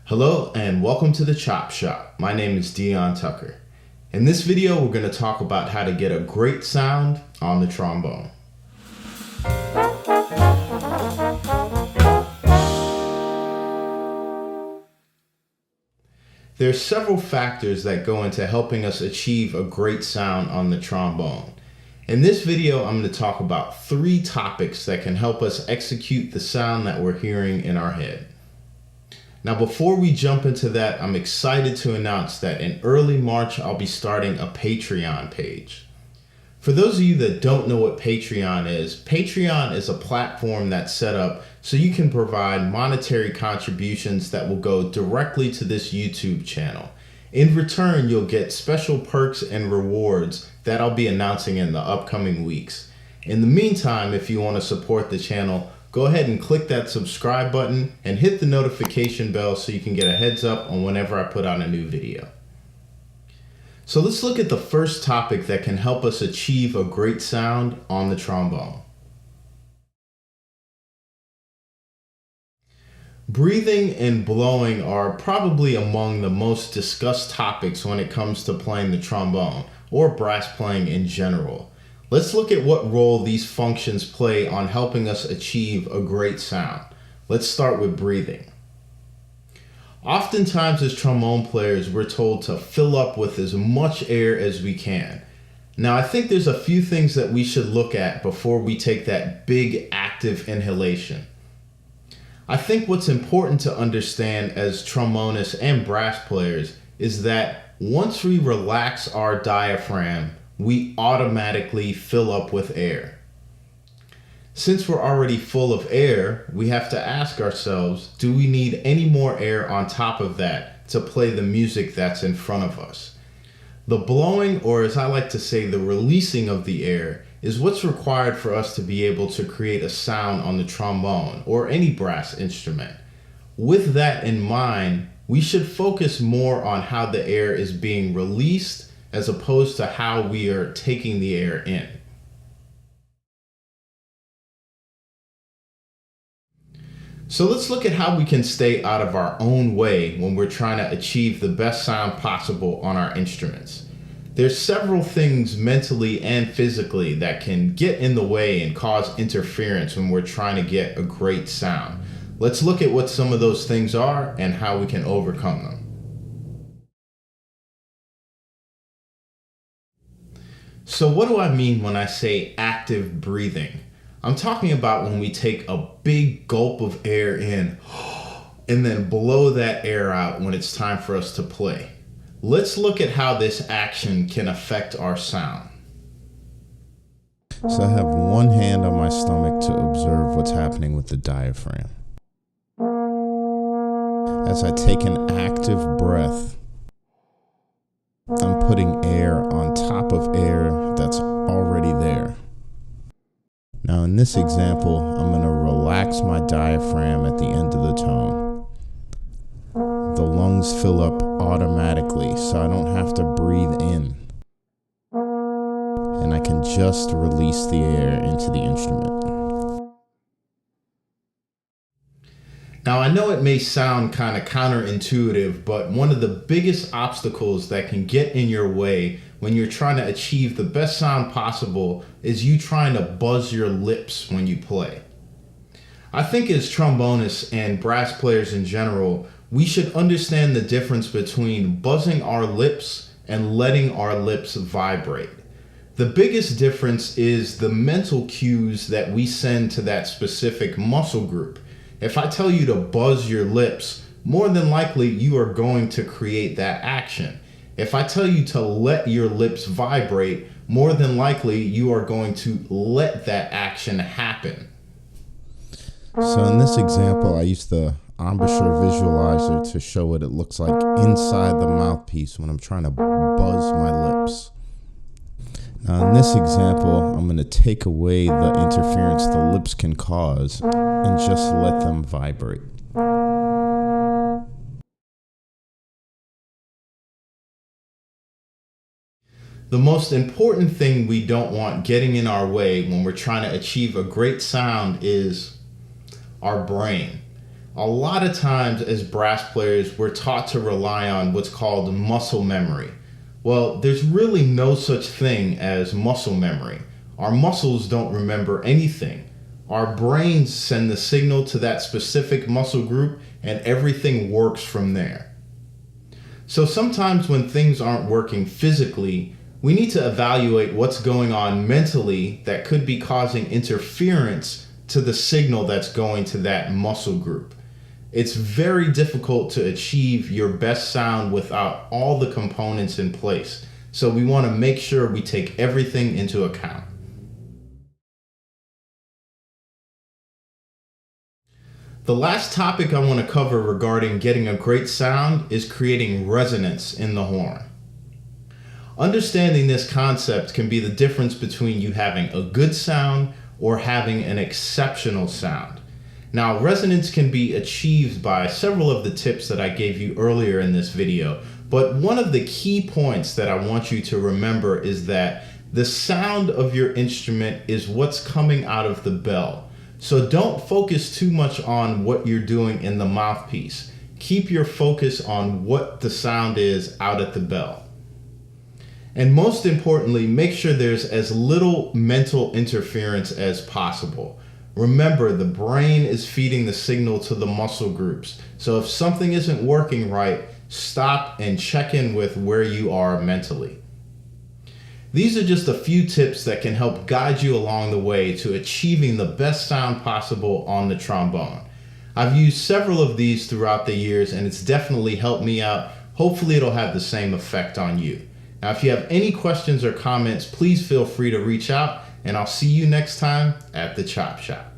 Hello and welcome to the Chop Shop. My name is Dion Tucker. In this video, we're going to talk about how to get a great sound on the trombone. There's several factors that go into helping us achieve a great sound on the trombone. In this video, I'm going to talk about 3 topics that can help us execute the sound that we're hearing in our head. Now, before we jump into that, I'm excited to announce that in early March, I'll be starting a Patreon page. For those of you that don't know what Patreon is a platform that's set up so you can provide monetary contributions that will go directly to this YouTube channel. In return, you'll get special perks and rewards that I'll be announcing in the upcoming weeks. In the meantime, if you want to support the channel, go ahead and click that subscribe button and hit the notification bell so you can get a heads up on whenever I put out a new video. So let's look at the first topic that can help us achieve a great sound on the trombone. Breathing and blowing are probably among the most discussed topics when it comes to playing the trombone or brass playing in general. Let's look at what role these functions play on helping us achieve a great sound. Let's start with breathing. Oftentimes as trombone players, we're told to fill up with as much air as we can. Now, I think there's a few things that we should look at before we take that big active inhalation. I think what's important to understand as trombonists and brass players is that once we relax our diaphragm, we automatically fill up with air. Since we're already full of air, we have to ask ourselves, do we need any more air on top of that to play the music that's in front of us? The blowing, or as I like to say, the releasing of the air, is what's required for us to be able to create a sound on the trombone or any brass instrument. With that in mind, we should focus more on how the air is being released as opposed to how we are taking the air in. So let's look at how we can stay out of our own way when we're trying to achieve the best sound possible on our instruments. There's several things mentally and physically that can get in the way and cause interference when we're trying to get a great sound. Let's look at what some of those things are and how we can overcome them. So what do I mean when I say active breathing? I'm talking about when we take a big gulp of air in and then blow that air out when it's time for us to play. Let's look at how this action can affect our sound. So I have one hand on my stomach to observe what's happening with the diaphragm. As I take an active breath, I'm putting air on top of air that's already there. Now in this example, I'm going to relax my diaphragm at the end of the tone. The lungs fill up automatically, so I don't have to breathe in. And I can just release the air into the instrument. Now, I know it may sound kind of counterintuitive, but one of the biggest obstacles that can get in your way when you're trying to achieve the best sound possible is you trying to buzz your lips when you play. I think as trombonists and brass players in general, we should understand the difference between buzzing our lips and letting our lips vibrate. The biggest difference is the mental cues that we send to that specific muscle group. If I tell you to buzz your lips, more than likely you are going to create that action. If I tell you to let your lips vibrate, more than likely you are going to let that action happen. So in this example, I used the embouchure visualizer to show what it looks like inside the mouthpiece when I'm trying to buzz my lips. Now in this example, I'm going to take away the interference the lips can cause and just let them vibrate. The most important thing we don't want getting in our way when we're trying to achieve a great sound is our brain. A lot of times as brass players, we're taught to rely on what's called muscle memory. Well, there's really no such thing as muscle memory. Our muscles don't remember anything. Our brains send the signal to that specific muscle group and everything works from there. So sometimes when things aren't working physically, we need to evaluate what's going on mentally that could be causing interference to the signal that's going to that muscle group. It's very difficult to achieve your best sound without all the components in place. So we want to make sure we take everything into account. The last topic I want to cover regarding getting a great sound is creating resonance in the horn. Understanding this concept can be the difference between you having a good sound or having an exceptional sound. Now, resonance can be achieved by several of the tips that I gave you earlier in this video, but one of the key points that I want you to remember is that the sound of your instrument is what's coming out of the bell. So don't focus too much on what you're doing in the mouthpiece. Keep your focus on what the sound is out at the bell. And most importantly, make sure there's as little mental interference as possible. Remember, the brain is feeding the signal to the muscle groups. So if something isn't working right, stop and check in with where you are mentally. These are just a few tips that can help guide you along the way to achieving the best sound possible on the trombone. I've used several of these throughout the years and it's definitely helped me out. Hopefully it'll have the same effect on you. Now, if you have any questions or comments, please feel free to reach out and I'll see you next time at the Chop Shop.